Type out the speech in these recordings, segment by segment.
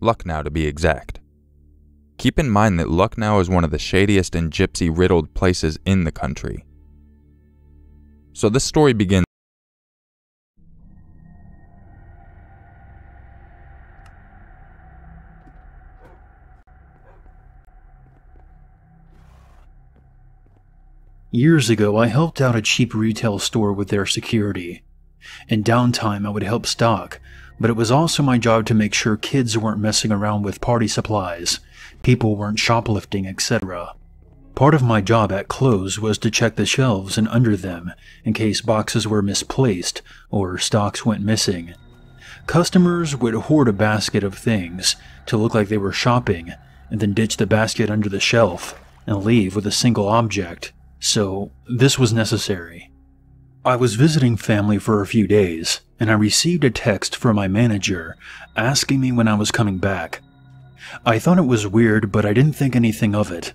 Lucknow to be exact. Keep in mind that Lucknow is one of the shadiest and gypsy-riddled places in the country. So this story begins. Years ago, I helped out a cheap retail store with their security. In downtime, I would help stock, but it was also my job to make sure kids weren't messing around with party supplies, people weren't shoplifting, etc. Part of my job at close was to check the shelves and under them in case boxes were misplaced or stocks went missing. Customers would hoard a basket of things to look like they were shopping and then ditch the basket under the shelf and leave with a single object. So, this was necessary. I was visiting family for a few days, and I received a text from my manager asking me when I was coming back. I thought it was weird, but I didn't think anything of it,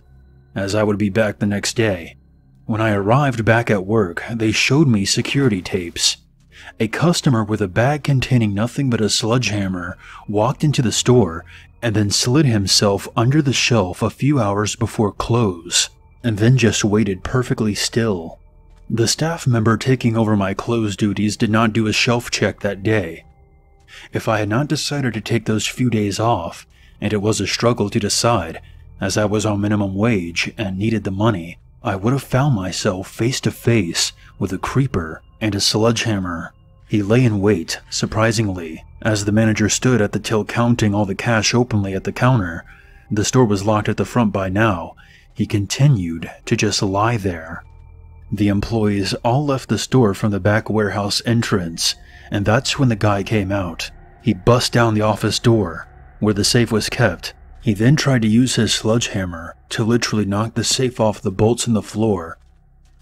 as I would be back the next day. When I arrived back at work, they showed me security tapes. A customer with a bag containing nothing but a sledgehammer walked into the store and then slid himself under the shelf a few hours before close, and then just waited perfectly still. The staff member taking over my close duties did not do a shelf check that day. If I had not decided to take those few days off, and it was a struggle to decide, as I was on minimum wage and needed the money, I would have found myself face to face with a creeper and a sledgehammer. He lay in wait, surprisingly, as the manager stood at the till counting all the cash openly at the counter. The store was locked at the front by now. He continued to just lie there. The employees all left the store from the back warehouse entrance, and that's when the guy came out. He bust down the office door, where the safe was kept. He then tried to use his sledgehammer to literally knock the safe off the bolts in the floor.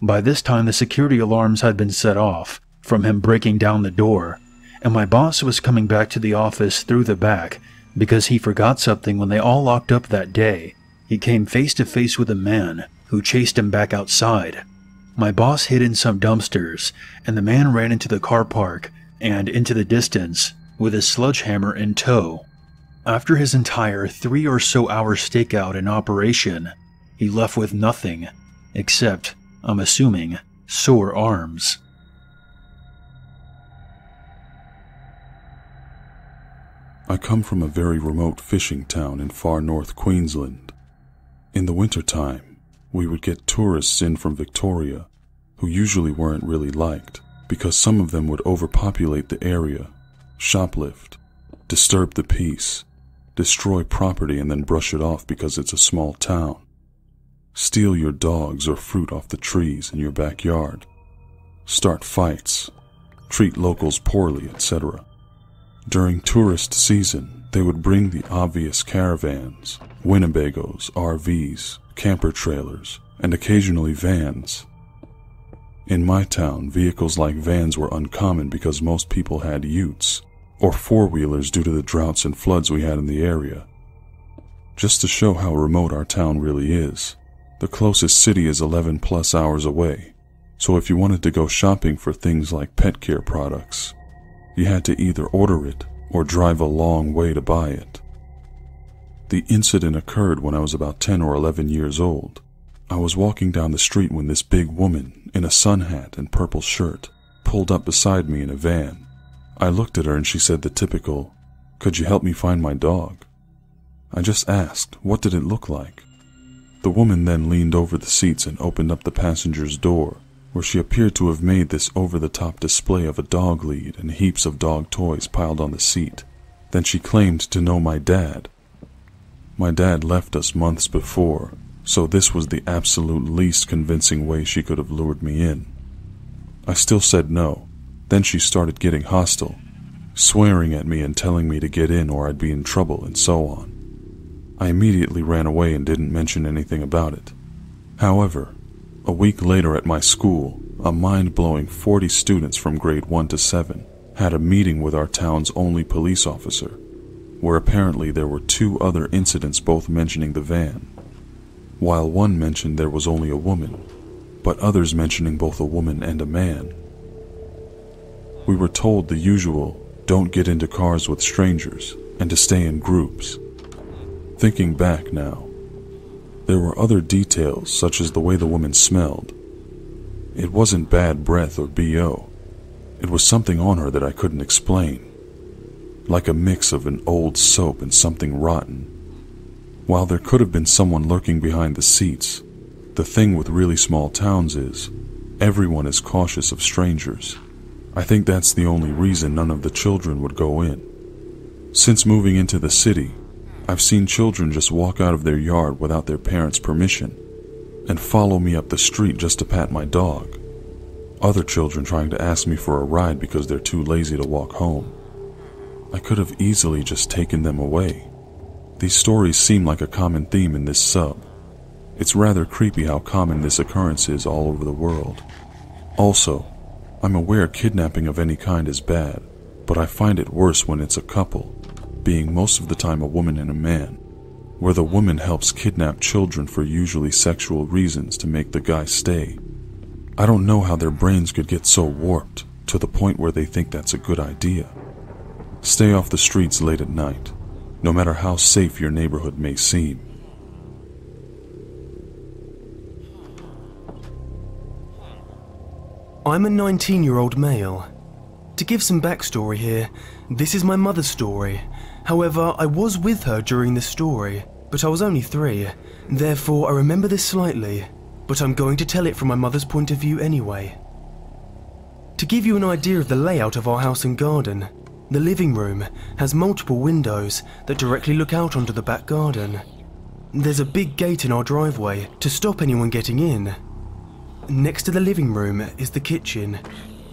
By this time, the security alarms had been set off from him breaking down the door, and my boss was coming back to the office through the back because he forgot something when they all locked up that day. He came face to face with a man who chased him back outside. My boss hid in some dumpsters, and the man ran into the car park and into the distance with his sledgehammer in tow. After his entire 3 or so hour stakeout in operation, he left with nothing except, I'm assuming, sore arms. I come from a very remote fishing town in far north Queensland. In the wintertime, we would get tourists in from Victoria, who usually weren't really liked, because some of them would overpopulate the area, shoplift, disturb the peace, destroy property and then brush it off because it's a small town, steal your dogs or fruit off the trees in your backyard, start fights, treat locals poorly, etc. During tourist season, they would bring the obvious caravans, Winnebagos, RVs, camper trailers, and occasionally vans. In my town, vehicles like vans were uncommon because most people had utes, or four-wheelers due to the droughts and floods we had in the area. Just to show how remote our town really is, the closest city is 11 plus hours away, so if you wanted to go shopping for things like pet care products, you had to either order it or drive a long way to buy it. The incident occurred when I was about 10 or 11 years old. I was walking down the street when this big woman, in a sun hat and purple shirt, pulled up beside me in a van. I looked at her and she said the typical, "Could you help me find my dog?" I just asked, what did it look like? The woman then leaned over the seats and opened up the passenger's door, where she appeared to have made this over-the-top display of a dog lead and heaps of dog toys piled on the seat. Then she claimed to know my dad. My dad left us months before, so this was the absolute least convincing way she could have lured me in. I still said no. Then she started getting hostile, swearing at me and telling me to get in or I'd be in trouble and so on. I immediately ran away and didn't mention anything about it. However, a week later at my school, a mind-blowing 40 students from grade 1 to 7 had a meeting with our town's only police officer, where apparently there were 2 other incidents both mentioning the van. While one mentioned there was only a woman, but others mentioning both a woman and a man. We were told the usual, don't get into cars with strangers, and to stay in groups. Thinking back now, there were other details such as the way the woman smelled. It wasn't bad breath or BO. It was something on her that I couldn't explain, like a mix of an old soap and something rotten. While there could have been someone lurking behind the seats, the thing with really small towns is, everyone is cautious of strangers. I think that's the only reason none of the children would go in. Since moving into the city, I've seen children just walk out of their yard without their parents' permission and follow me up the street just to pat my dog. Other children trying to ask me for a ride because they're too lazy to walk home. I could have easily just taken them away. These stories seem like a common theme in this sub. It's rather creepy how common this occurrence is all over the world. Also, I'm aware kidnapping of any kind is bad, but I find it worse when it's a couple, being most of the time a woman and a man, where the woman helps kidnap children for usually sexual reasons to make the guy stay. I don't know how their brains could get so warped to the point where they think that's a good idea. Stay off the streets late at night, no matter how safe your neighborhood may seem. I'm a 19-year-old male. To give some backstory here, this is my mother's story. However, I was with her during this story, but I was only 3, therefore I remember this slightly, but I'm going to tell it from my mother's point of view anyway. To give you an idea of the layout of our house and garden, the living room has multiple windows that directly look out onto the back garden. There's a big gate in our driveway to stop anyone getting in. Next to the living room is the kitchen,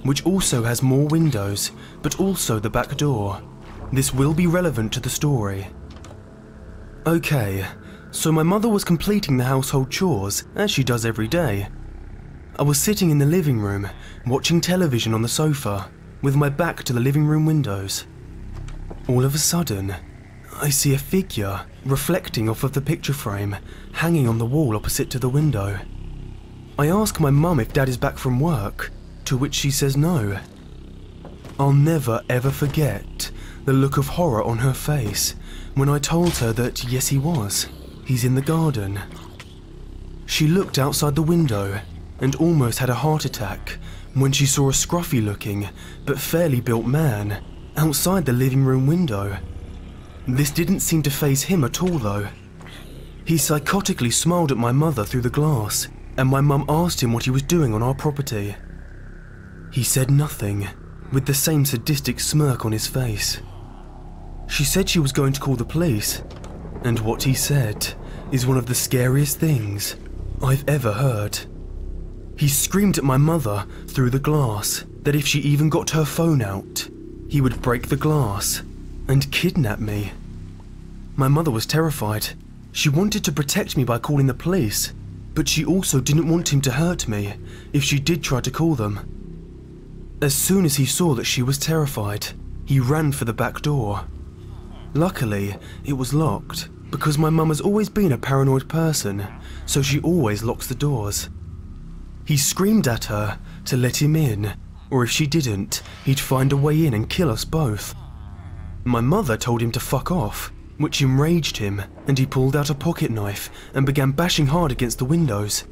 which also has more windows, but also the back door. This will be relevant to the story. Okay, so my mother was completing the household chores, as she does every day. I was sitting in the living room, watching television on the sofa, with my back to the living room windows. All of a sudden, I see a figure reflecting off of the picture frame, hanging on the wall opposite to the window. I ask my mum if Dad is back from work, to which she says no. I'll never ever forget the look of horror on her face when I told her that yes he was, he's in the garden. She looked outside the window and almost had a heart attack when she saw a scruffy looking but fairly built man outside the living room window. This didn't seem to faze him at all though. He psychotically smiled at my mother through the glass, and my mum asked him what he was doing on our property. He said nothing, with the same sadistic smirk on his face. She said she was going to call the police, and what he said is one of the scariest things I've ever heard. He screamed at my mother through the glass that if she even got her phone out, he would break the glass and kidnap me. My mother was terrified. She wanted to protect me by calling the police, but she also didn't want him to hurt me if she did try to call them. As soon as he saw that she was terrified, he ran for the back door. Luckily, it was locked, because my mum has always been a paranoid person, so she always locks the doors. He screamed at her to let him in, or if she didn't, he'd find a way in and kill us both. My mother told him to fuck off, which enraged him, and he pulled out a pocket knife and began bashing hard against the windows.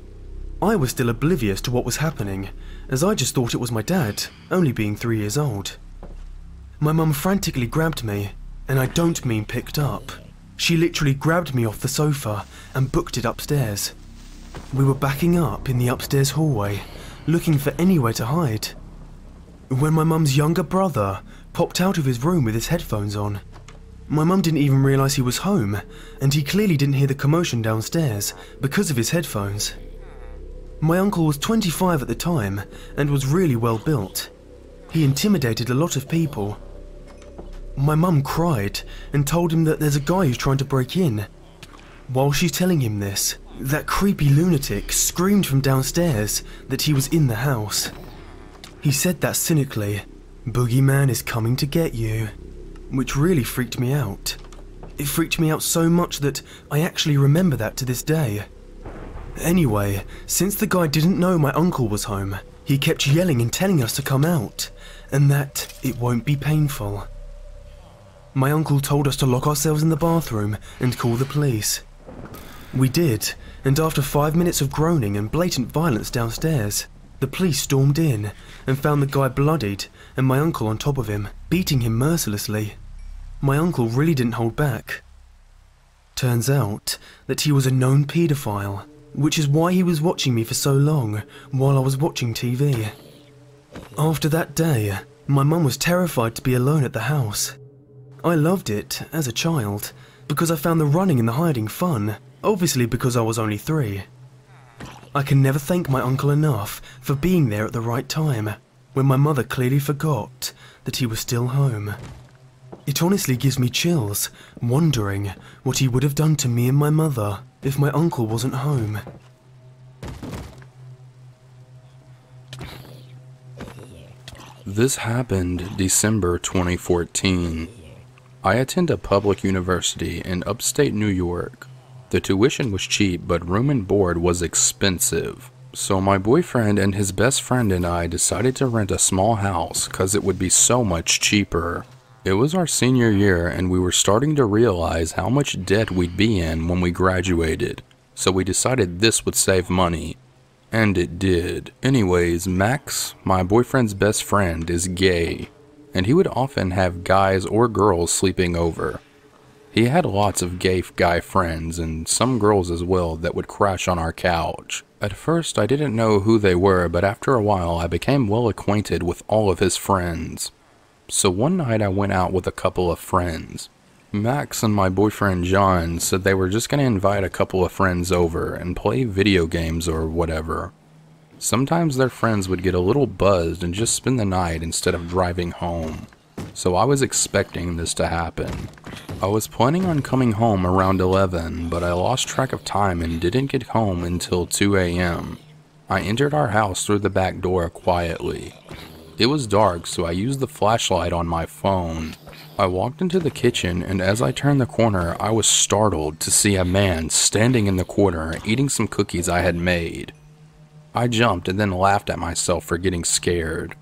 I was still oblivious to what was happening, as I just thought it was my dad, only being 3 years old. My mum frantically grabbed me, and I don't mean picked up. She literally grabbed me off the sofa and booked it upstairs. We were backing up in the upstairs hallway, looking for anywhere to hide, when my mum's younger brother popped out of his room with his headphones on. My mum didn't even realise he was home, and he clearly didn't hear the commotion downstairs because of his headphones. My uncle was 25 at the time and was really well built. He intimidated a lot of people. My mum cried and told him that there's a guy who's trying to break in. While she's telling him this, that creepy lunatic screamed from downstairs that he was in the house. He said that cynically, "Boogeyman is coming to get you," which really freaked me out. It freaked me out so much that I actually remember that to this day. Anyway, since the guy didn't know my uncle was home, he kept yelling and telling us to come out, and that it won't be painful. My uncle told us to lock ourselves in the bathroom and call the police. We did, and after 5 minutes of groaning and blatant violence downstairs, the police stormed in and found the guy bloodied and my uncle on top of him, beating him mercilessly. My uncle really didn't hold back. Turns out that he was a known paedophile, which is why he was watching me for so long while I was watching TV. After that day, my mum was terrified to be alone at the house. I loved it as a child because I found the running and the hiding fun, obviously because I was only 3. I can never thank my uncle enough for being there at the right time, when my mother clearly forgot that he was still home. It honestly gives me chills, wondering what he would have done to me and my mother if my uncle wasn't home. This happened December 2014. I attend a public university in upstate New York. The tuition was cheap, but room and board was expensive. So my boyfriend and his best friend and I decided to rent a small house cause it would be so much cheaper. It was our senior year and we were starting to realize how much debt we'd be in when we graduated. So we decided this would save money. And it did. Anyways, Max, my boyfriend's best friend, is gay. And he would often have guys or girls sleeping over. He had lots of gay guy friends and some girls as well that would crash on our couch. At first I didn't know who they were, but after a while I became well acquainted with all of his friends. So one night I went out with a couple of friends. Max and my boyfriend John said they were just going to invite a couple of friends over and play video games or whatever. Sometimes their friends would get a little buzzed and just spend the night instead of driving home. So I was expecting this to happen. I was planning on coming home around 11, but I lost track of time and didn't get home until 2 a.m. I entered our house through the back door quietly. It was dark, so I used the flashlight on my phone. I walked into the kitchen, and as I turned the corner, I was startled to see a man standing in the corner eating some cookies I had made. I jumped and then laughed at myself for getting scared.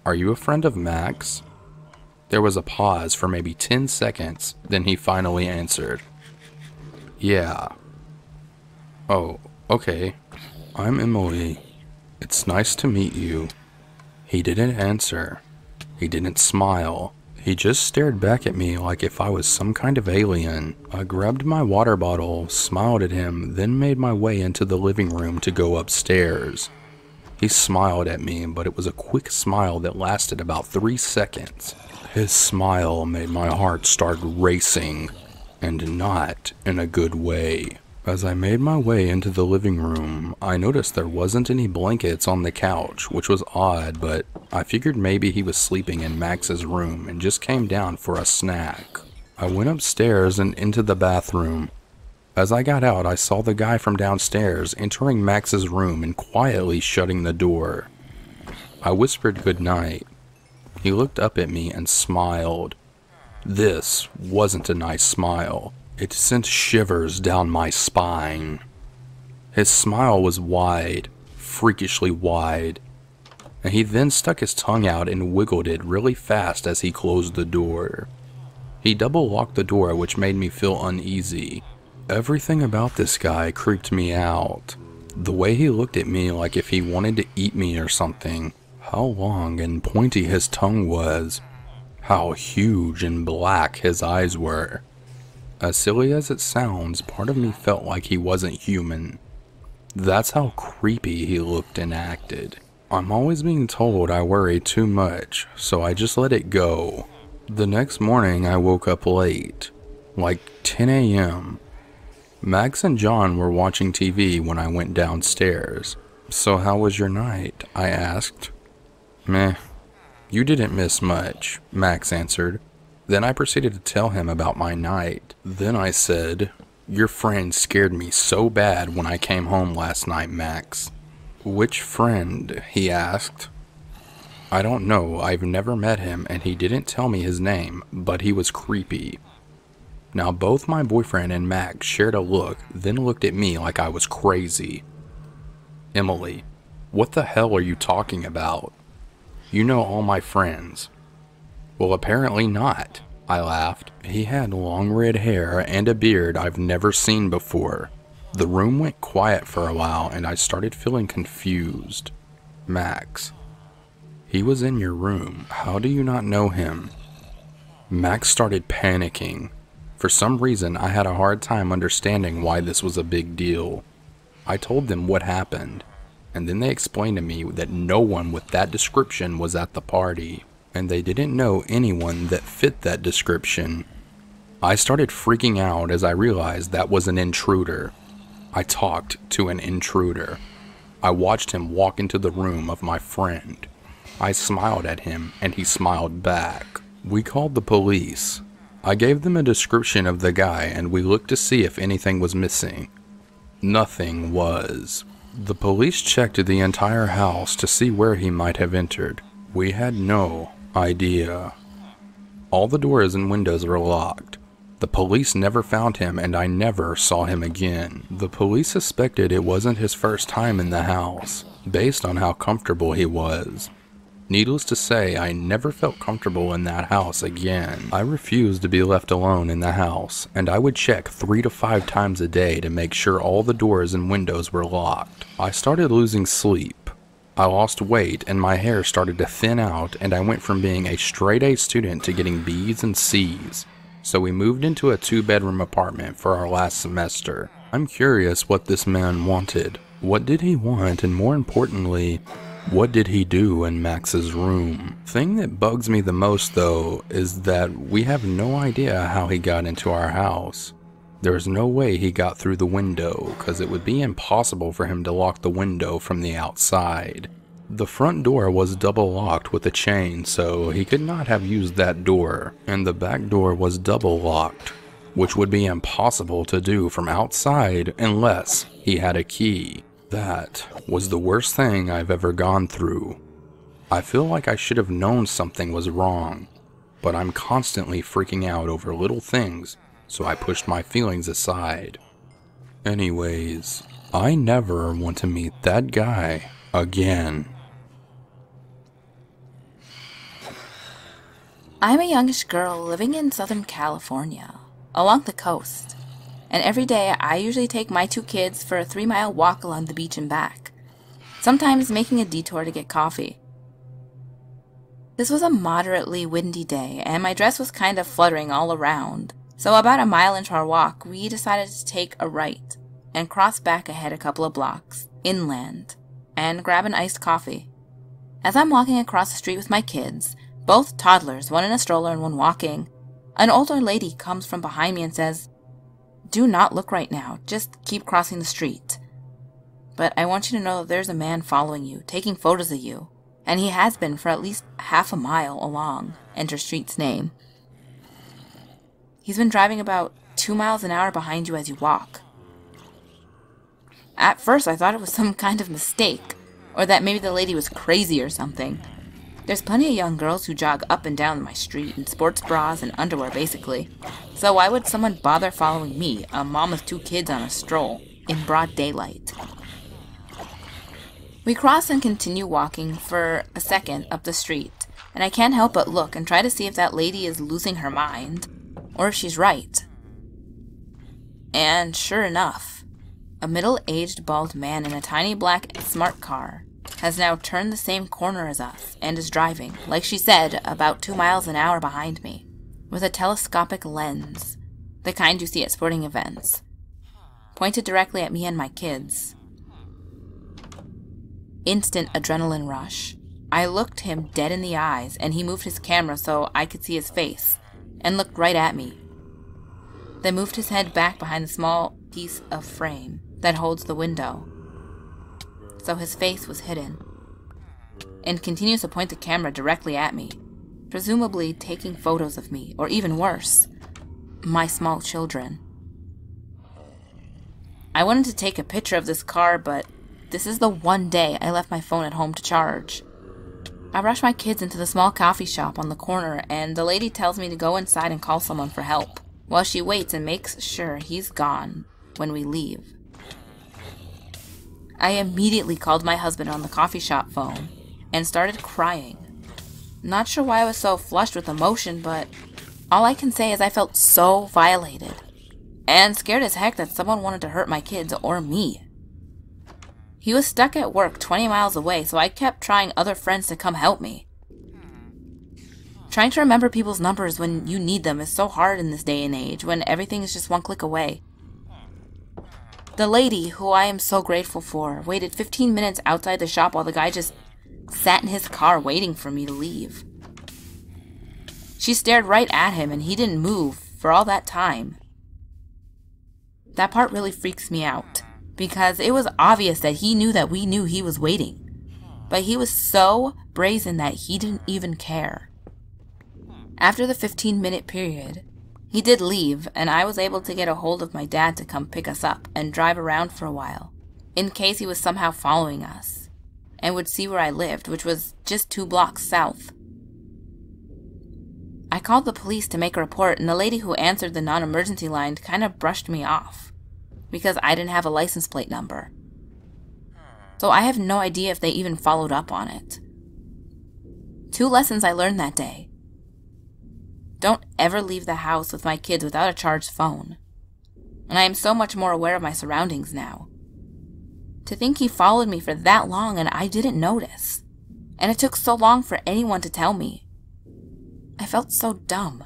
"Are you a friend of Max?" There was a pause for maybe 10 seconds, then he finally answered. "Yeah." "Oh, okay. I'm Emily. It's nice to meet you." He didn't answer. He didn't smile. He just stared back at me like if I was some kind of alien. I grabbed my water bottle, smiled at him, then made my way into the living room to go upstairs. He smiled at me, but it was a quick smile that lasted about 3 seconds. His smile made my heart start racing, and not in a good way. As I made my way into the living room, I noticed there wasn't any blankets on the couch, which was odd, but I figured maybe he was sleeping in Max's room and just came down for a snack. I went upstairs and into the bathroom. As I got out, I saw the guy from downstairs entering Max's room and quietly shutting the door. I whispered goodnight. He looked up at me and smiled. This wasn't a nice smile. It sent shivers down my spine. His smile was wide, freakishly wide, and he then stuck his tongue out and wiggled it really fast as he closed the door. He double locked the door, which made me feel uneasy. Everything about this guy creeped me out. The way he looked at me like if he wanted to eat me or something. How long and pointy his tongue was. How huge and black his eyes were. As silly as it sounds, part of me felt like he wasn't human. That's how creepy he looked and acted. I'm always being told I worry too much, so I just let it go. The next morning I woke up late, like 10 a.m. Max and John were watching TV when I went downstairs. "So how was your night?" I asked. "Meh. You didn't miss much," Max answered. Then I proceeded to tell him about my night. Then I said, "Your friend scared me so bad when I came home last night, Max." "Which friend?" he asked. "I don't know. I've never met him and he didn't tell me his name, but he was creepy." Now both my boyfriend and Max shared a look, then looked at me like I was crazy. "Emily, what the hell are you talking about? You know all my friends." "Well, apparently not. I laughed. He had long red hair and a beard I've never seen before. The room went quiet for a while and I started feeling confused. Max. He was in your room. How do you not know him? Max started panicking. For some reason, I had a hard time understanding why this was a big deal. I told them what happened, and then they explained to me that no one with that description was at the party, and they didn't know anyone that fit that description. I started freaking out as I realized that was an intruder. I talked to an intruder. I watched him walk into the room of my friend. I smiled at him, and he smiled back. We called the police. I gave them a description of the guy, and we looked to see if anything was missing. Nothing was. The police checked the entire house to see where he might have entered. We had no idea. All the doors and windows were locked. The police never found him, and I never saw him again. The police suspected it wasn't his first time in the house, based on how comfortable he was. Needless to say, I never felt comfortable in that house again. I refused to be left alone in the house, and I would check 3 to 5 times a day to make sure all the doors and windows were locked. I started losing sleep. I lost weight and my hair started to thin out, and I went from being a straight A student to getting B's and C's. So we moved into a 2-bedroom apartment for our last semester. I'm curious what this man wanted. What did he want, and more importantly, what did he do in Max's room? Thing that bugs me the most though is that we have no idea how he got into our house. There's no way he got through the window, cause it would be impossible for him to lock the window from the outside. The front door was double locked with a chain, so he could not have used that door, and the back door was double locked, which would be impossible to do from outside unless he had a key. That was the worst thing I've ever gone through. I feel like I should have known something was wrong, but I'm constantly freaking out over little things, so I pushed my feelings aside. Anyways, I never want to meet that guy again. I'm a youngish girl living in Southern California, along the coast. And every day I usually take my 2 kids for a 3-mile walk along the beach and back, sometimes making a detour to get coffee. This was a moderately windy day, and my dress was kind of fluttering all around, so about a mile into our walk, we decided to take a right and cross back ahead a couple of blocks, inland, and grab an iced coffee. As I'm walking across the street with my kids, both toddlers, one in a stroller and one walking, an older lady comes from behind me and says, "Do not look right now, just keep crossing the street. But I want you to know that there's a man following you, taking photos of you, and he has been for at least half a mile along," enter street's name. "He's been driving about 2 miles an hour behind you as you walk." At first I thought it was some kind of mistake, or that maybe the lady was crazy or something. There's plenty of young girls who jog up and down my street in sports bras and underwear basically. So why would someone bother following me, a mom with 2 kids on a stroll, in broad daylight? We cross and continue walking for a second up the street, and I can't help but look and try to see if that lady is losing her mind, or if she's right. And sure enough, a middle-aged bald man in a tiny black smart car has now turned the same corner as us and is driving, like she said, about 2 miles an hour behind me, with a telescopic lens, the kind you see at sporting events, pointed directly at me and my kids. Instant adrenaline rush. I looked him dead in the eyes, and he moved his camera so I could see his face, and looked right at me. Then moved his head back behind the small piece of frame that holds the window, so his face was hidden, and continues to point the camera directly at me, presumably taking photos of me, or even worse, my small children. I wanted to take a picture of this car, but this is the one day I left my phone at home to charge. I rush my kids into the small coffee shop on the corner, and the lady tells me to go inside and call someone for help, while she waits and makes sure he's gone when we leave. I immediately called my husband on the coffee shop phone and started crying. Not sure why I was so flushed with emotion, but All I can say is I felt so violated, and scared as heck that someone wanted to hurt my kids or me. He was stuck at work 20 miles away, so I kept trying other friends to come help me. Trying to remember people's numbers when you need them is so hard in this day and age, when everything is just one click away. The lady, who I am so grateful for, waited 15 minutes outside the shop while the guy just sat in his car waiting for me to leave. She stared right at him and he didn't move for all that time. That part really freaks me out, because it was obvious that he knew that we knew he was waiting. But he was so brazen that he didn't even care. After the 15-minute period, he did leave, and I was able to get a hold of my dad to come pick us up and drive around for a while, in case he was somehow following us, and would see where I lived, which was just 2 blocks south. I called the police to make a report, and the lady who answered the non-emergency line kind of brushed me off, because I didn't have a license plate number. So I have no idea if they even followed up on it. 2 lessons I learned that day. Don't ever leave the house with my kids without a charged phone. And I am so much more aware of my surroundings now. To think he followed me for that long and I didn't notice. And it took so long for anyone to tell me. I felt so dumb.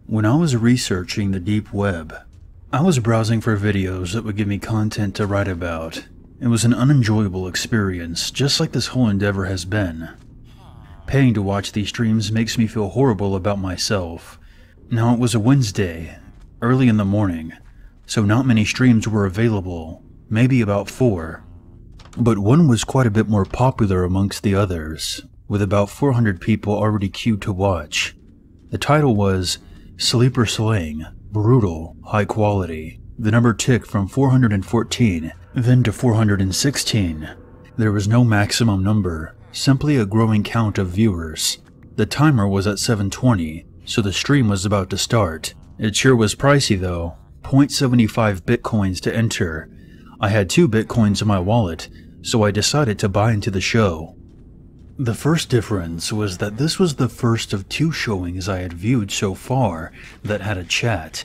When I was researching the deep web, I was browsing for videos that would give me content to write about. It was an unenjoyable experience, just like this whole endeavor has been. Paying to watch these streams makes me feel horrible about myself. Now, it was a Wednesday, early in the morning, so not many streams were available, maybe about 4. But one was quite a bit more popular amongst the others, with about 400 people already queued to watch. The title was Sleeper Slaying, Brutal, High Quality. The number ticked from 414, then to 416. There was no maximum number, simply a growing count of viewers. The timer was at 7:20, so the stream was about to start. It sure was pricey though, 0.75 bitcoins to enter. I had 2 bitcoins in my wallet, so I decided to buy into the show. The first difference was that this was the first of 2 showings I had viewed so far that had a chat.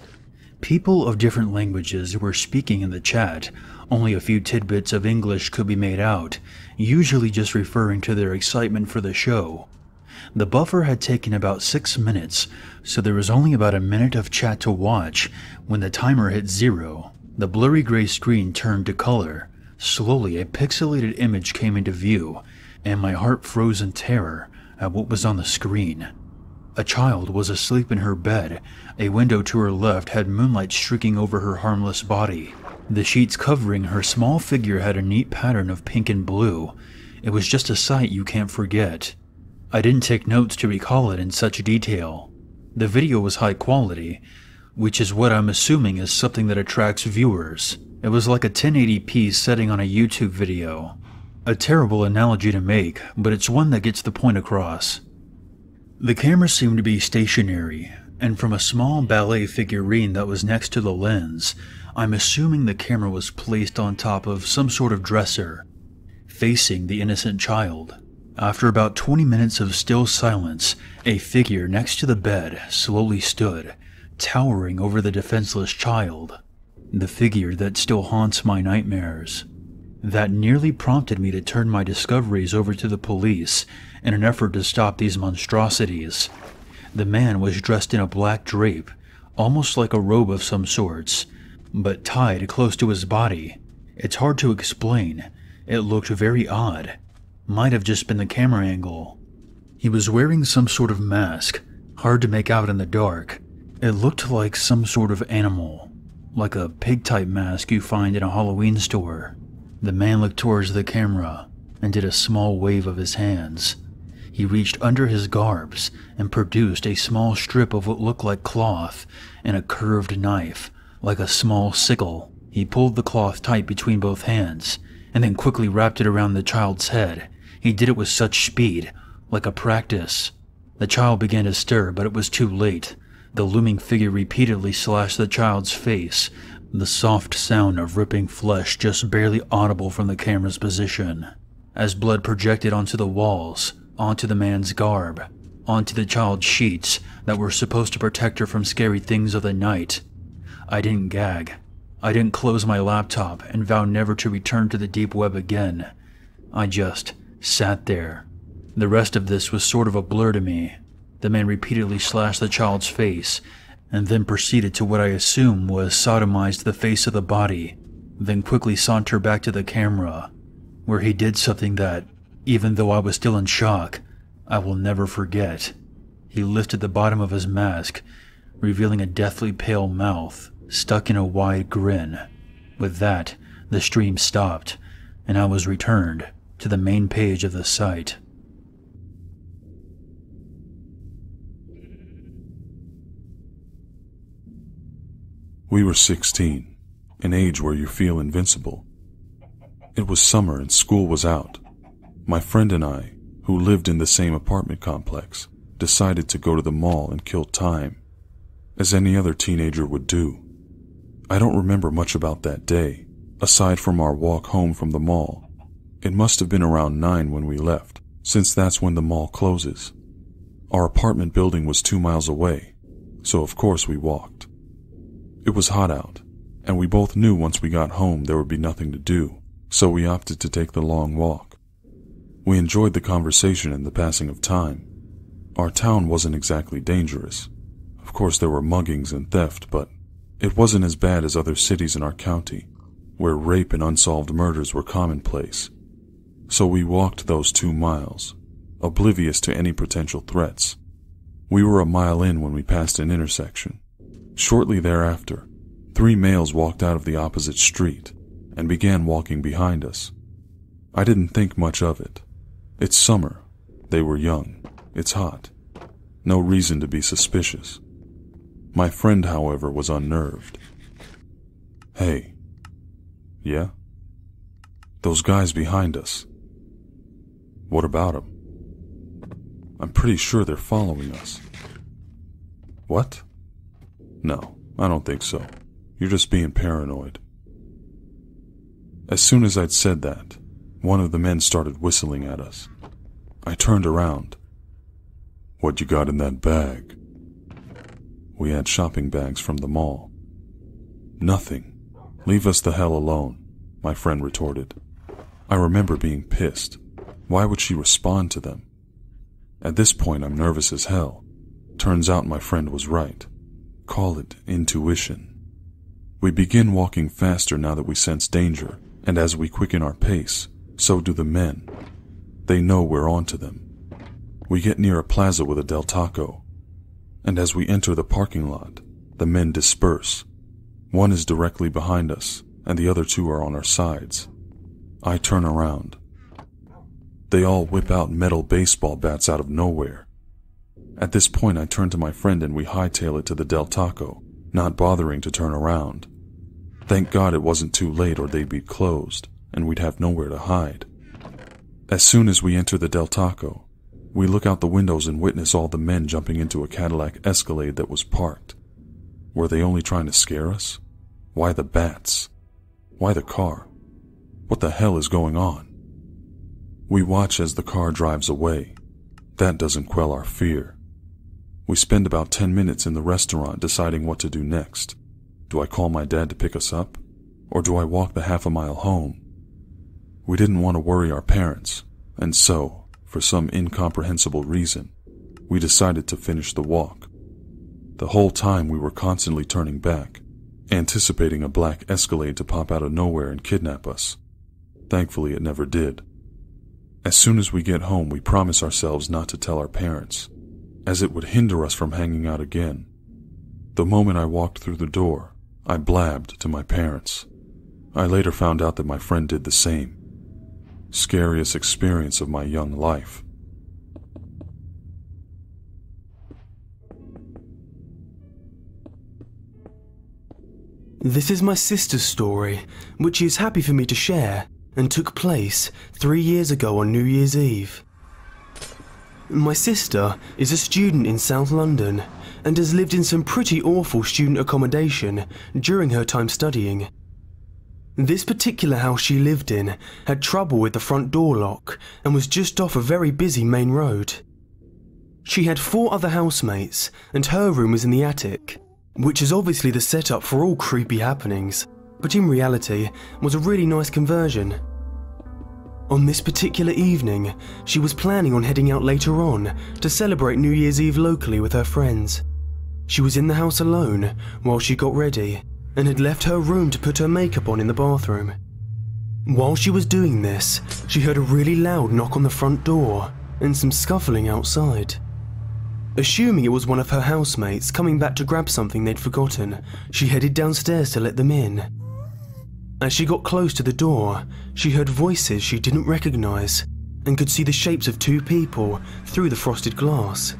People of different languages were speaking in the chat. Only a few tidbits of English could be made out, usually just referring to their excitement for the show. The buffer had taken about 6 minutes, so there was only about a minute of chat to watch when the timer hit 0. The blurry gray screen turned to color. Slowly, a pixelated image came into view, and my heart froze in terror at what was on the screen. A child was asleep in her bed. A window to her left had moonlight streaking over her harmless body. The sheets covering her small figure had a neat pattern of pink and blue. It was just a sight you can't forget. I didn't take notes to recall it in such detail. The video was high quality, which is what I'm assuming is something that attracts viewers. It was like a 1080p setting on a YouTube video. A terrible analogy to make, but it's one that gets the point across. The camera seemed to be stationary, and from a small ballet figurine that was next to the lens, I'm assuming the camera was placed on top of some sort of dresser, facing the innocent child. After about 20 minutes of still silence, a figure next to the bed slowly stood, towering over the defenseless child. The figure that still haunts my nightmares. That nearly prompted me to turn my discoveries over to the police in an effort to stop these monstrosities. The man was dressed in a black drape, almost like a robe of some sorts, but tied close to his body. It's hard to explain. It looked very odd. Might have just been the camera angle. He was wearing some sort of mask, hard to make out in the dark. It looked like some sort of animal, like a pig-type mask you find in a Halloween store. The man looked towards the camera and did a small wave of his hands. He reached under his garbs and produced a small strip of what looked like cloth and a curved knife, like a small sickle. He pulled the cloth tight between both hands and then quickly wrapped it around the child's head. He did it with such speed, like a practice. The child began to stir, but it was too late. The looming figure repeatedly slashed the child's face, the soft sound of ripping flesh just barely audible from the camera's position. as blood projected onto the walls, onto the man's garb, onto the child's sheets that were supposed to protect her from scary things of the night. I didn't gag. I didn't close my laptop and vow never to return to the deep web again. I just sat there. The rest of this was sort of a blur to me. The man repeatedly slashed the child's face, and then proceeded to what I assume was sodomize the face of the body, then quickly saunter back to the camera, where he did something that, even though I was still in shock, I will never forget. He lifted the bottom of his mask, revealing a deathly pale mouth, stuck in a wide grin. With that, the stream stopped, and I was returned to the main page of the site. We were 16, an age where you feel invincible. It was summer and school was out. My friend and I, who lived in the same apartment complex, decided to go to the mall and kill time, as any other teenager would do. I don't remember much about that day, aside from our walk home from the mall. It must have been around 9 when we left, since that's when the mall closes. Our apartment building was 2 miles away, so of course we walked. It was hot out, and we both knew once we got home there would be nothing to do, so we opted to take the long walk. We enjoyed the conversation and the passing of time. Our town wasn't exactly dangerous. Of course there were muggings and theft, but it wasn't as bad as other cities in our county, where rape and unsolved murders were commonplace. So we walked those 2 miles, oblivious to any potential threats. We were a mile in when we passed an intersection. Shortly thereafter, 3 males walked out of the opposite street and began walking behind us. I didn't think much of it. It's summer. They were young. It's hot. No reason to be suspicious. My friend, however, was unnerved. Hey. Yeah? Those guys behind us. What about them? I'm pretty sure they're following us. What? No, I don't think so. You're just being paranoid. As soon as I'd said that, one of the men started whistling at us. I turned around. What you got in that bag? We had shopping bags from the mall. Nothing. Leave us the hell alone, my friend retorted. I remember being pissed. Why would she respond to them? At this point, I'm nervous as hell. Turns out my friend was right. Call it intuition. We begin walking faster now that we sense danger, and as we quicken our pace, so do the men. They know we're onto them. We get near a plaza with a Del Taco, and as we enter the parking lot, the men disperse. One is directly behind us, and the other 2 are on our sides. I turn around. They all whip out metal baseball bats out of nowhere. At this point, I turn to my friend and we hightail it to the Del Taco, not bothering to turn around. Thank God it wasn't too late or they'd be closed, and we'd have nowhere to hide. As soon as we enter the Del Taco, we look out the windows and witness all the men jumping into a Cadillac Escalade that was parked. Were they only trying to scare us? Why the bats? Why the car? What the hell is going on? We watch as the car drives away. That doesn't quell our fear. We spend about 10 minutes in the restaurant deciding what to do next. Do I call my dad to pick us up? Or do I walk the half a mile home? We didn't want to worry our parents, and so, for some incomprehensible reason, we decided to finish the walk. The whole time we were constantly turning back, anticipating a black Escalade to pop out of nowhere and kidnap us. Thankfully, it never did. As soon as we get home, we promise ourselves not to tell our parents, as it would hinder us from hanging out again. The moment I walked through the door, I blabbed to my parents. I later found out that my friend did the same. Scariest experience of my young life. This is my sister's story, which she is happy for me to share, and took place 3 years ago on New Year's Eve. My sister is a student in South London and has lived in some pretty awful student accommodation during her time studying. This particular house she lived in had trouble with the front door lock and was just off a very busy main road. She had 4 other housemates, and her room was in the attic, which is obviously the setup for all creepy happenings, but in reality was a really nice conversion. On this particular evening, she was planning on heading out later on to celebrate New Year's Eve locally with her friends. She was in the house alone while she got ready, and had left her room to put her makeup on in the bathroom. While she was doing this, she heard a really loud knock on the front door and some scuffling outside. Assuming it was one of her housemates coming back to grab something they'd forgotten, she headed downstairs to let them in. As she got close to the door, she heard voices she didn't recognize and could see the shapes of 2 people through the frosted glass.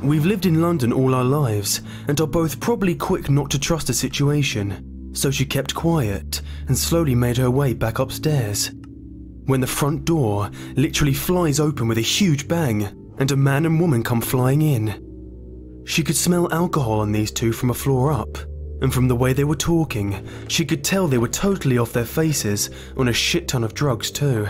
We've lived in London all our lives and are both probably quick not to trust a situation, so she kept quiet and slowly made her way back upstairs. When the front door literally flies open with a huge bang and a man and woman come flying in. She could smell alcohol on these 2 from a floor up, and from the way they were talking, she could tell they were totally off their faces on a shit ton of drugs too.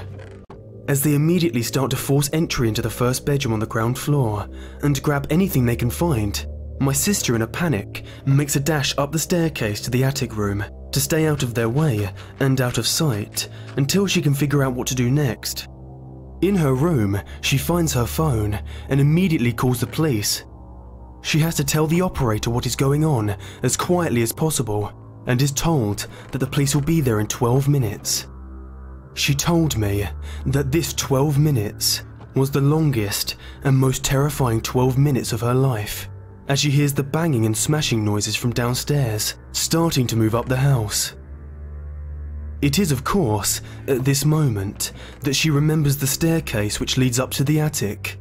As they immediately start to force entry into the first bedroom on the ground floor and grab anything they can find, my sister in a panic makes a dash up the staircase to the attic room to stay out of their way and out of sight until she can figure out what to do next. In her room, she finds her phone and immediately calls the police. She has to tell the operator what is going on as quietly as possible and is told that the police will be there in 12 minutes. She told me that this 12 minutes was the longest and most terrifying 12 minutes of her life, as she hears the banging and smashing noises from downstairs starting to move up the house. It is, of course, at this moment that she remembers the staircase which leads up to the attic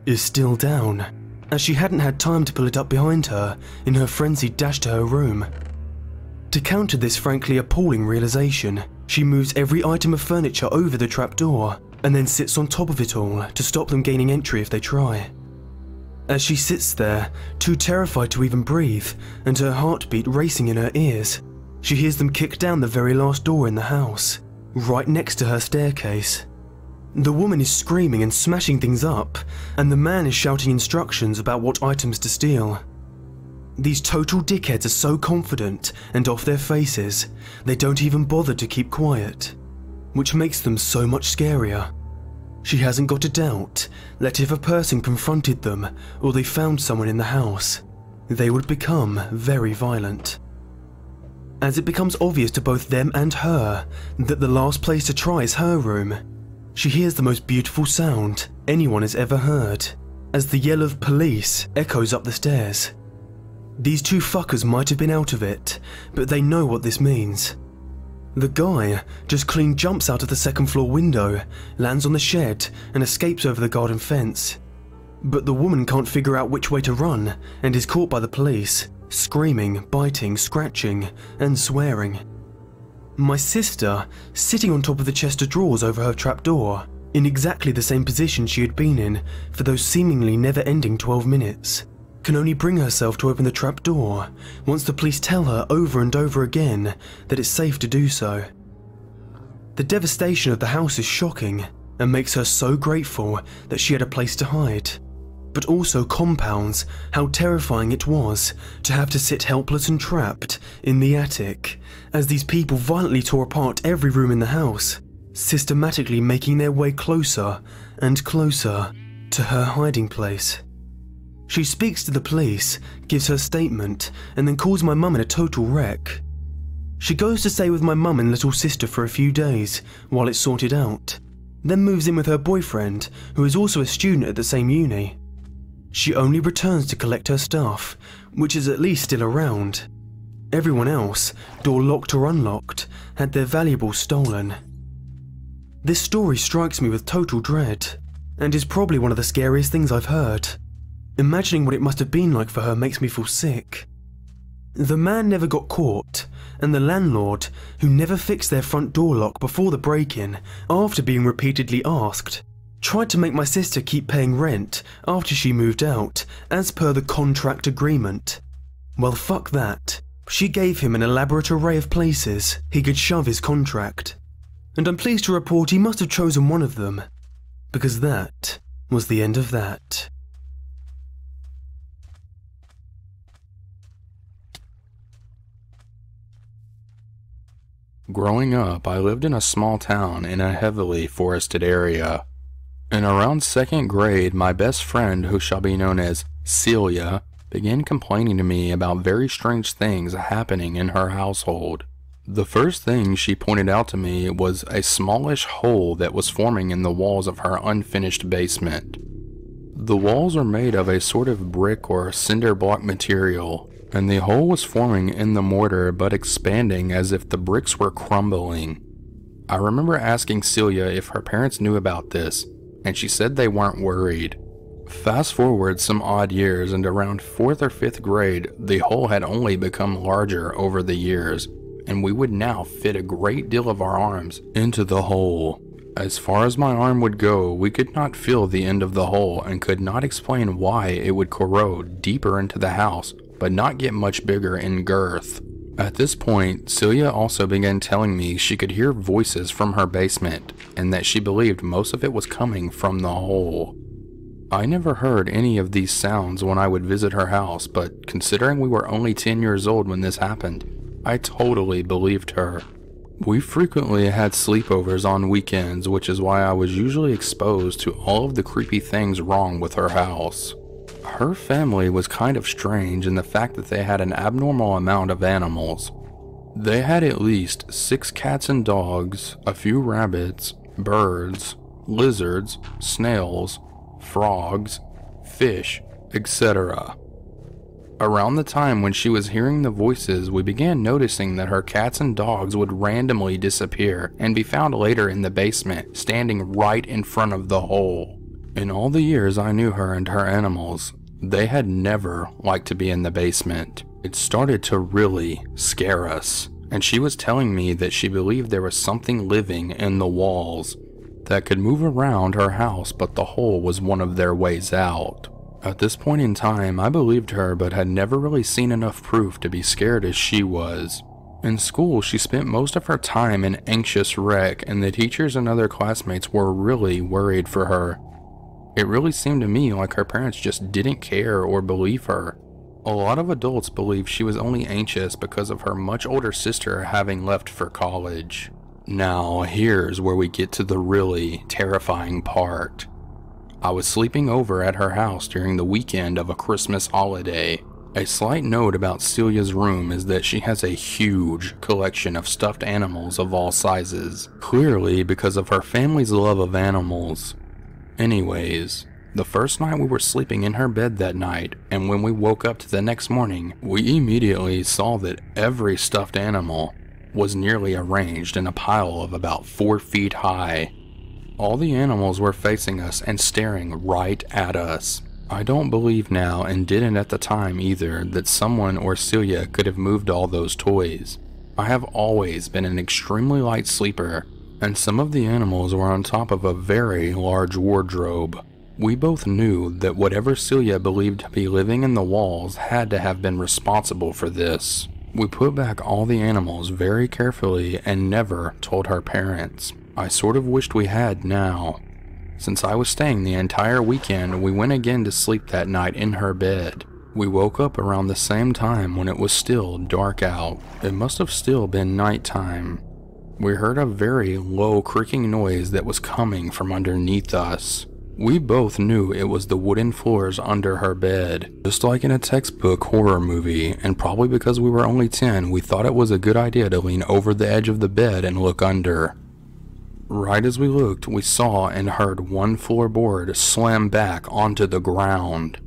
is still down, as she hadn't had time to pull it up behind her in her frenzied dash to her room. To counter this frankly appalling realization, she moves every item of furniture over the trapdoor and then sits on top of it all to stop them gaining entry if they try. As she sits there, too terrified to even breathe and her heartbeat racing in her ears, she hears them kick down the very last door in the house, right next to her staircase. The woman is screaming and smashing things up, and the man is shouting instructions about what items to steal. These total dickheads are so confident and off their faces, they don't even bother to keep quiet, which makes them so much scarier. She hasn't got a doubt that if a person confronted them or they found someone in the house, they would become very violent. As it becomes obvious to both them and her that the last place to try is her room, she hears the most beautiful sound anyone has ever heard, as the yell of police echoes up the stairs. These 2 fuckers might have been out of it, but they know what this means. The guy just clean jumps out of the 2nd floor window, lands on the shed and escapes over the garden fence. But the woman can't figure out which way to run and is caught by the police, screaming, biting, scratching and swearing. My sister, sitting on top of the chest of drawers over her trapdoor, in exactly the same position she had been in for those seemingly never-ending 12 minutes, can only bring herself to open the trapdoor once the police tell her over and over again that it's safe to do so. The devastation of the house is shocking and makes her so grateful that she had a place to hide, but also compounds how terrifying it was to have to sit helpless and trapped in the attic as these people violently tore apart every room in the house, systematically making their way closer and closer to her hiding place. She speaks to the police, gives her statement, and then calls my mum in a total wreck. She goes to stay with my mum and little sister for a few days while it's sorted out, then moves in with her boyfriend, who is also a student at the same uni. She only returns to collect her stuff, which is at least still around. Everyone else, door locked or unlocked, had their valuables stolen. This story strikes me with total dread, and is probably one of the scariest things I've heard. Imagining what it must have been like for her makes me feel sick. The man never got caught, and the landlord, who never fixed their front door lock before the break-in after being repeatedly asked, tried to make my sister keep paying rent after she moved out, as per the contract agreement. Well, fuck that. She gave him an elaborate array of places he could shove his contract, and I'm pleased to report he must have chosen one of them, because that was the end of that. Growing up, I lived in a small town in a heavily forested area. In around 2nd grade, my best friend, who shall be known as Celia, began complaining to me about very strange things happening in her household. The first thing she pointed out to me was a smallish hole that was forming in the walls of her unfinished basement. The walls are made of a sort of brick or cinder block material, and the hole was forming in the mortar but expanding as if the bricks were crumbling. I remember asking Celia if her parents knew about this, and she said they weren't worried. Fast forward some odd years, and around 4th or 5th grade, the hole had only become larger over the years, and we would now fit a great deal of our arms into the hole. As far as my arm would go, we could not feel the end of the hole and could not explain why it would corrode deeper into the house but not get much bigger in girth. At this point, Celia also began telling me she could hear voices from her basement and that she believed most of it was coming from the hole. I never heard any of these sounds when I would visit her house, but considering we were only 10 years old when this happened, I totally believed her. We frequently had sleepovers on weekends, which is why I was usually exposed to all of the creepy things wrong with her house. Her family was kind of strange in the fact that they had an abnormal amount of animals. They had at least 6 cats and dogs, a few rabbits, birds, lizards, snails, frogs, fish, etc. Around the time when she was hearing the voices, we began noticing that her cats and dogs would randomly disappear and be found later in the basement, standing right in front of the hole. In all the years I knew her and her animals, they had never liked to be in the basement. It started to really scare us, and she was telling me that she believed there was something living in the walls that could move around her house, but the hole was one of their ways out. At this point in time, I believed her but had never really seen enough proof to be scared as she was. In school, she spent most of her time an anxious wreck, and the teachers and other classmates were really worried for her. It really seemed to me like her parents just didn't care or believe her. A lot of adults believe she was only anxious because of her much older sister having left for college. Now, here's where we get to the really terrifying part. I was sleeping over at her house during the weekend of a Christmas holiday. A slight note about Celia's room is that she has a huge collection of stuffed animals of all sizes, clearly because of her family's love of animals. Anyways, the first night we were sleeping in her bed that night, and when we woke up to the next morning, we immediately saw that every stuffed animal was nearly arranged in a pile of about 4 feet high. All the animals were facing us and staring right at us. I don't believe now, and didn't at the time either, that someone or Celia could have moved all those toys. I have always been an extremely light sleeper, and some of the animals were on top of a very large wardrobe. We both knew that whatever Celia believed to be living in the walls had to have been responsible for this. We put back all the animals very carefully and never told her parents. I sort of wished we had now. Since I was staying the entire weekend, we went again to sleep that night in her bed. We woke up around the same time when it was still dark out. It must have still been nighttime. We heard a very low creaking noise that was coming from underneath us. We both knew it was the wooden floors under her bed, just like in a textbook horror movie, and probably because we were only 10, we thought it was a good idea to lean over the edge of the bed and look under. Right as we looked, we saw and heard one floorboard slam back onto the ground.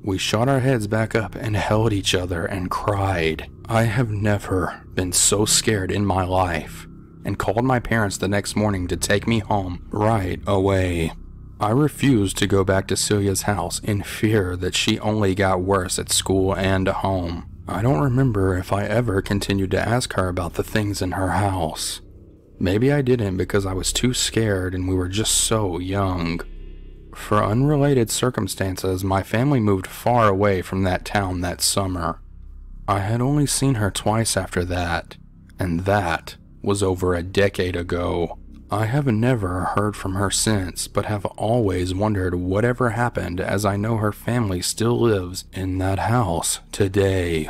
We shot our heads back up and held each other and cried. I have never been so scared in my life, and called my parents the next morning to take me home right away. I refused to go back to Celia's house in fear that she only got worse at school and home. I don't remember if I ever continued to ask her about the things in her house. Maybe I didn't because I was too scared and we were just so young. For unrelated circumstances, my family moved far away from that town that summer. I had only seen her twice after that, and that was over a decade ago. I have never heard from her since, but have always wondered whatever happened, as I know her family still lives in that house today.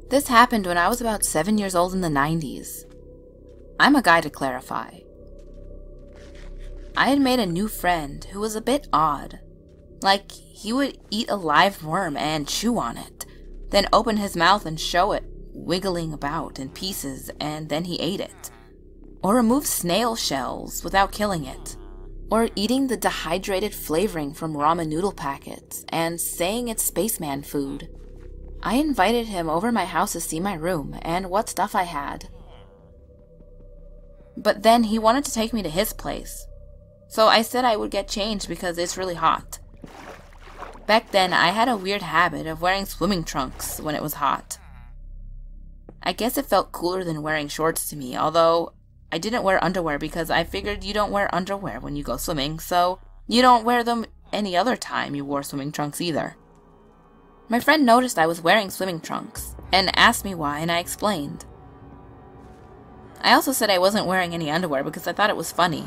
This happened when I was about 7 years old in the 90s. I'm a guy, to clarify. I had made a new friend who was a bit odd. Like, he would eat a live worm and chew on it, then open his mouth and show it wiggling about in pieces, and then he ate it. Or remove snail shells without killing it. Or eating the dehydrated flavoring from ramen noodle packets and saying it's spaceman food. I invited him over my house to see my room and what stuff I had. But then he wanted to take me to his place. So I said I would get changed because it's really hot. Back then, I had a weird habit of wearing swimming trunks when it was hot. I guess it felt cooler than wearing shorts to me, although I didn't wear underwear because I figured you don't wear underwear when you go swimming, so you don't wear them any other time you wore swimming trunks either. My friend noticed I was wearing swimming trunks and asked me why, and I explained. I also said I wasn't wearing any underwear because I thought it was funny.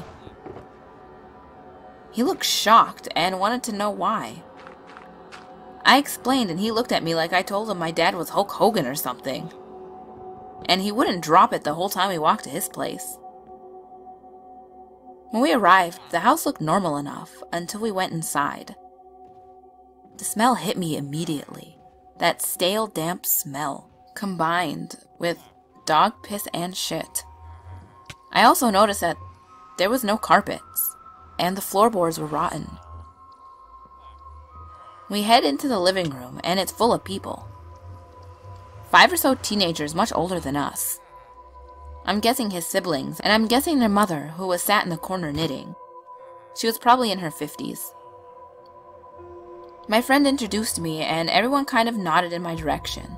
He looked shocked and wanted to know why. I explained and he looked at me like I told him my dad was Hulk Hogan or something. And he wouldn't drop it the whole time we walked to his place. When we arrived, the house looked normal enough until we went inside. The smell hit me immediately. That stale, damp smell, combined with dog piss and shit. I also noticed that there was no carpets, and the floorboards were rotten. We head into the living room, and it's full of people. 5 or so teenagers much older than us. I'm guessing his siblings, and I'm guessing their mother, who was sat in the corner knitting. She was probably in her 50s. My friend introduced me, and everyone kind of nodded in my direction.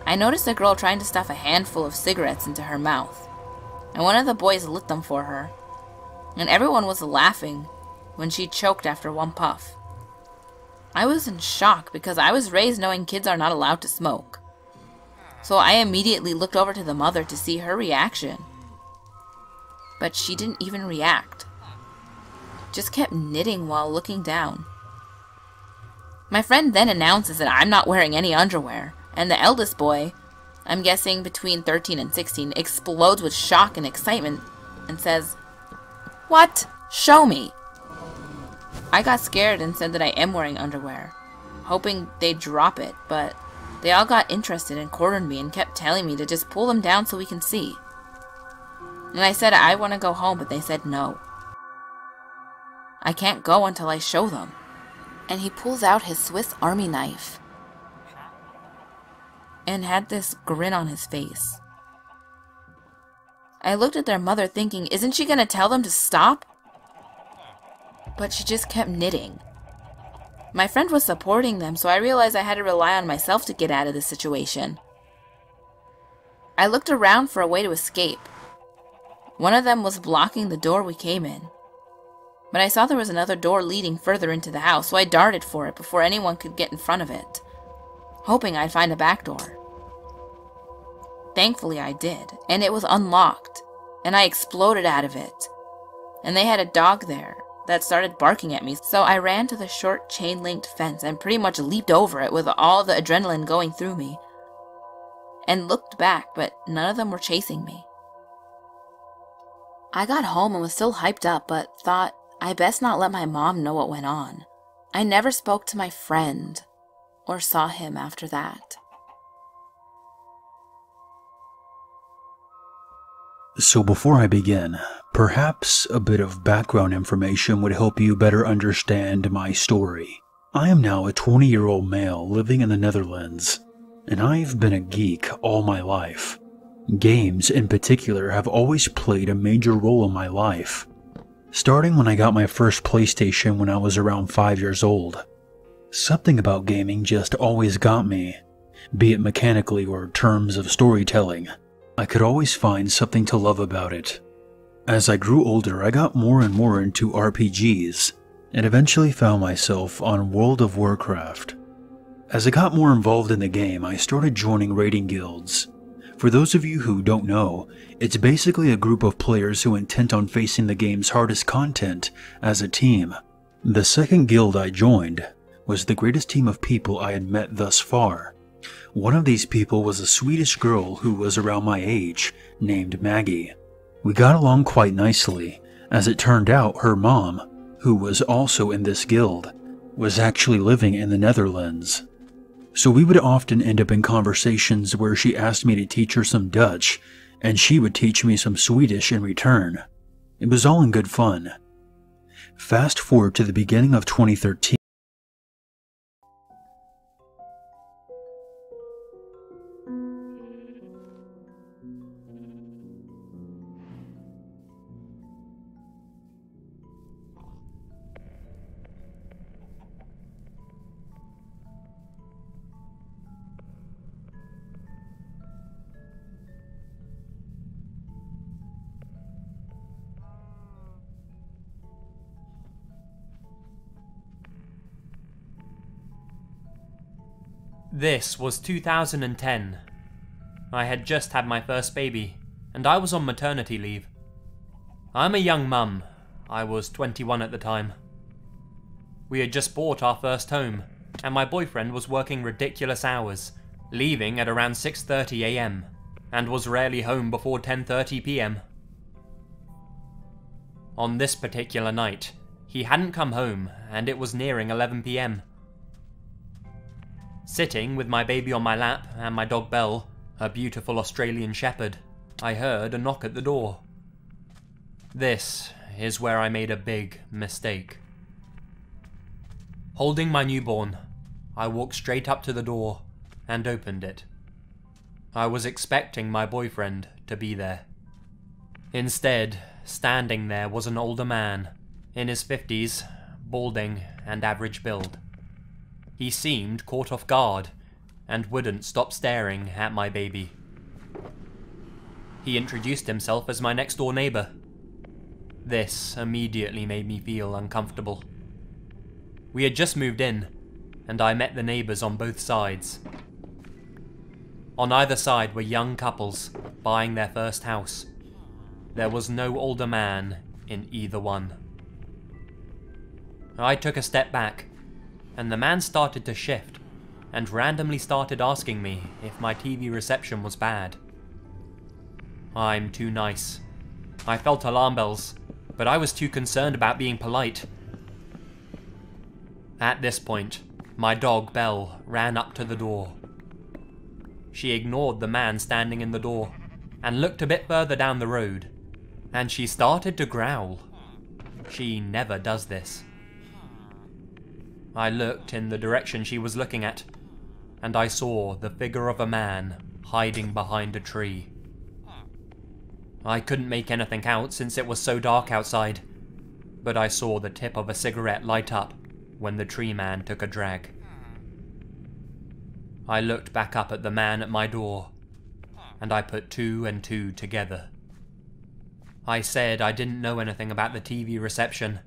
I noticed a girl trying to stuff a handful of cigarettes into her mouth, and one of the boys lit them for her, and everyone was laughing when she choked after one puff. I was in shock because I was raised knowing kids are not allowed to smoke. So I immediately looked over to the mother to see her reaction. But she didn't even react. Just kept knitting while looking down. My friend then announces that I'm not wearing any underwear, and the eldest boy, I'm guessing between 13 and 16, explodes with shock and excitement and says, "What? Show me!" I got scared and said that I am wearing underwear, hoping they'd drop it, but they all got interested and cornered me and kept telling me to just pull them down so we can see. And I said I want to go home, but they said no. I can't go until I show them. And he pulls out his Swiss Army knife and had this grin on his face. I looked at their mother thinking, isn't she going to tell them to stop? But she just kept knitting. My friend was supporting them, so I realized I had to rely on myself to get out of this situation. I looked around for a way to escape. One of them was blocking the door we came in. But I saw there was another door leading further into the house, so I darted for it before anyone could get in front of it, hoping I'd find a back door. Thankfully I did, and it was unlocked, and I exploded out of it. And they had a dog there that started barking at me, so I ran to the short chain-linked fence and pretty much leaped over it with all the adrenaline going through me. And looked back, but none of them were chasing me. I got home and was still hyped up, but thought I best not let my mom know what went on. I never spoke to my friend or saw him after that. So before I begin, perhaps a bit of background information would help you better understand my story. I am now a 20-year-old male living in the Netherlands, and I've been a geek all my life. Games in particular have always played a major role in my life, starting when I got my first PlayStation when I was around 5 years old. Something about gaming just always got me, be it mechanically or terms of storytelling. I could always find something to love about it. As I grew older, I got more and more into RPGs, and eventually found myself on World of Warcraft. As I got more involved in the game, I started joining raiding guilds. For those of you who don't know, it's basically a group of players who intend on facing the game's hardest content as a team. The second guild I joined was the greatest team of people I had met thus far. One of these people was a Swedish girl who was around my age, named Maggie. We got along quite nicely. As it turned out, her mom, who was also in this guild, was actually living in the Netherlands. So we would often end up in conversations where she asked me to teach her some Dutch, and she would teach me some Swedish in return. It was all in good fun. Fast forward to the beginning of 2013. This was 2010. I had just had my first baby, and I was on maternity leave. I'm a young mum. I was 21 at the time. We had just bought our first home, and my boyfriend was working ridiculous hours, leaving at around 6:30 AM, and was rarely home before 10:30 PM. On this particular night, he hadn't come home, and it was nearing 11 PM. Sitting with my baby on my lap and my dog Belle, a beautiful Australian Shepherd, I heard a knock at the door. This is where I made a big mistake. Holding my newborn, I walked straight up to the door and opened it. I was expecting my boyfriend to be there. Instead, standing there was an older man, in his 50s, balding and average build. He seemed caught off guard, and wouldn't stop staring at my baby. He introduced himself as my next-door neighbour. This immediately made me feel uncomfortable. We had just moved in, and I met the neighbours on both sides. On either side were young couples buying their first house. There was no older man in either one. I took a step back, and the man started to shift, and randomly started asking me if my TV reception was bad. I'm too nice. I felt alarm bells, but I was too concerned about being polite. At this point, my dog Belle ran up to the door. She ignored the man standing in the door, and looked a bit further down the road, and she started to growl. She never does this. I looked in the direction she was looking at, and I saw the figure of a man hiding behind a tree. I couldn't make anything out since it was so dark outside, but I saw the tip of a cigarette light up when the tree man took a drag. I looked back up at the man at my door, and I put two and two together. I said I didn't know anything about the TV reception,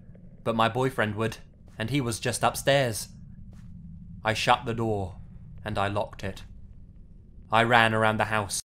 but my boyfriend would, and he was just upstairs. I shut the door, and I locked it. I ran around the house.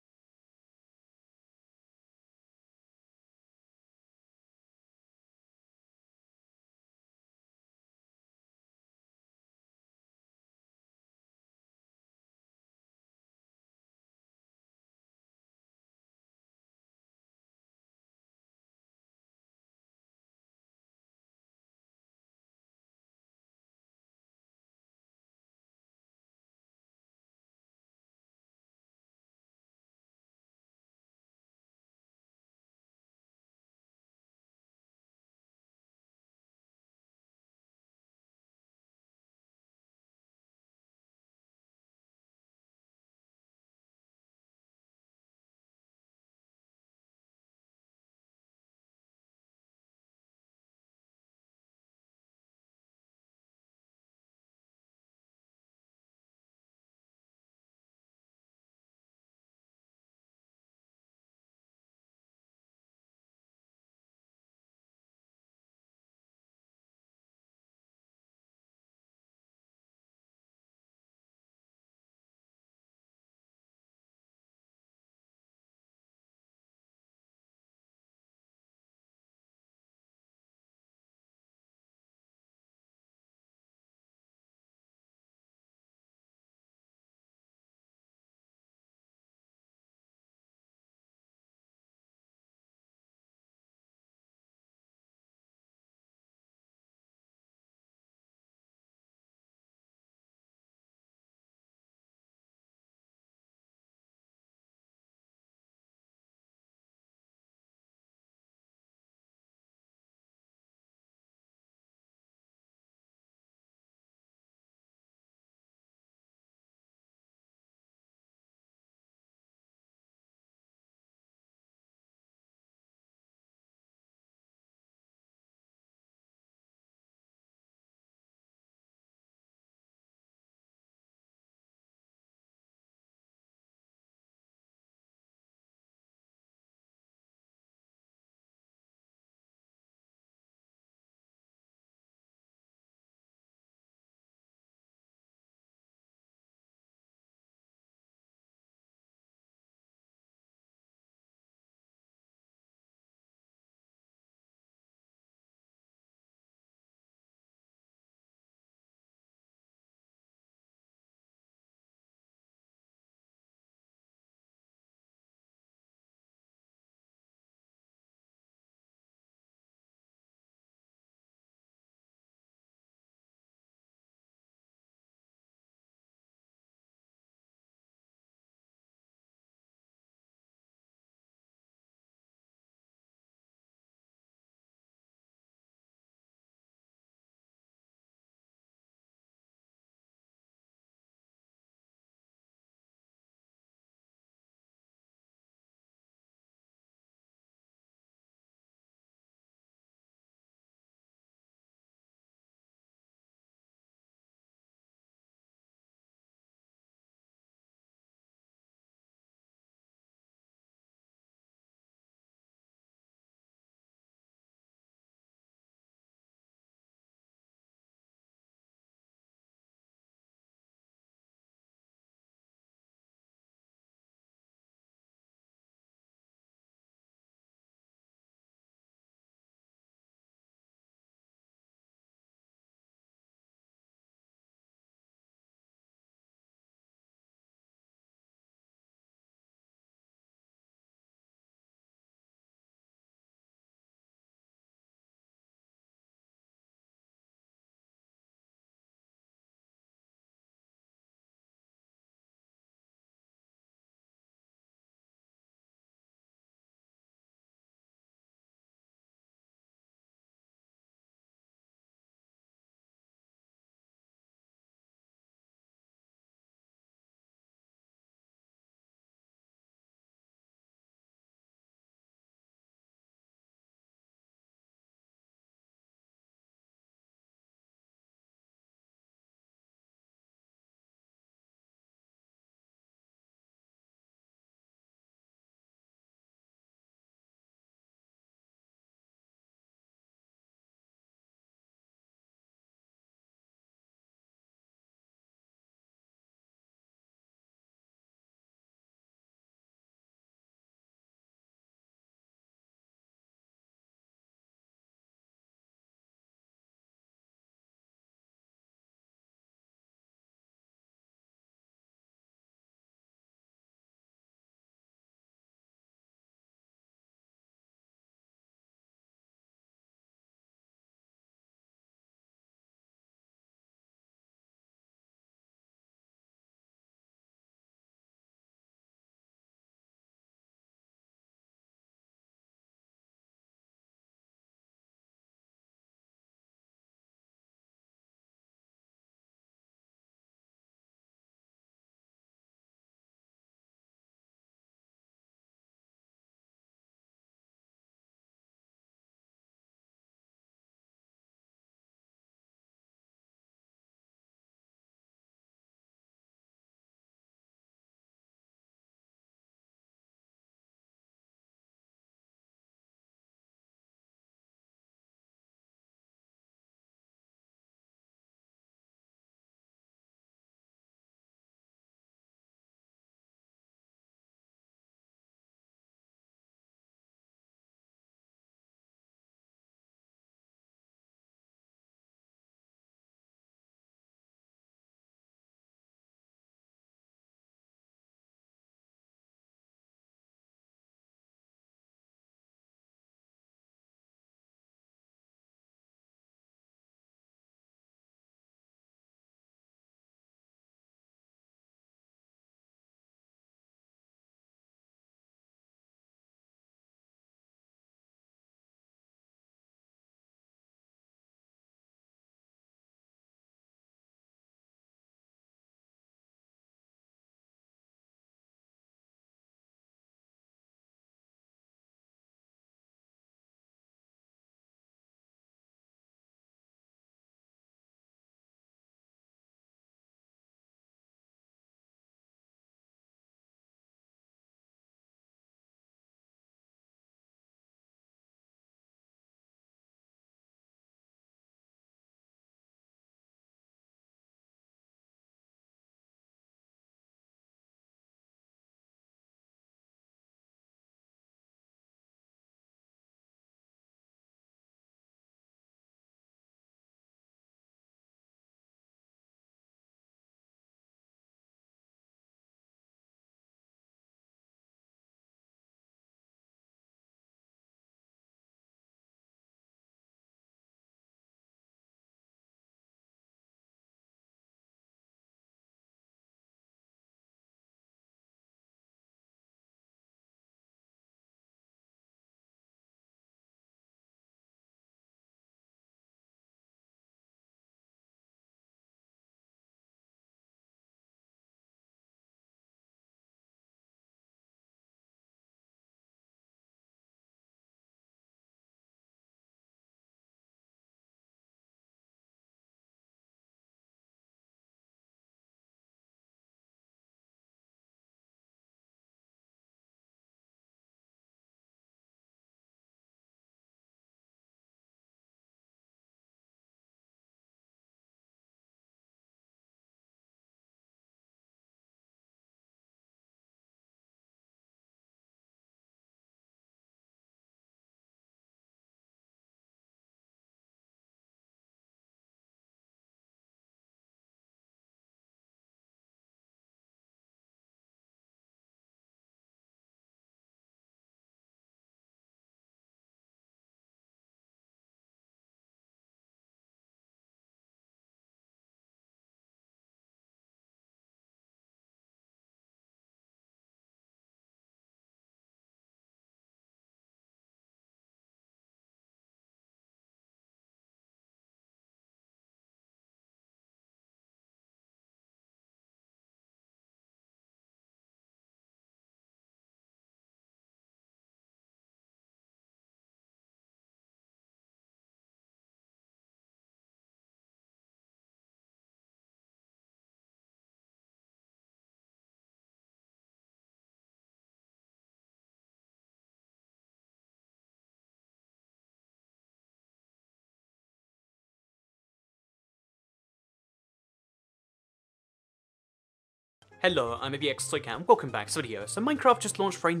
Hello, I'm ABX Toycam. Welcome back to the video. So Minecraft just launched for another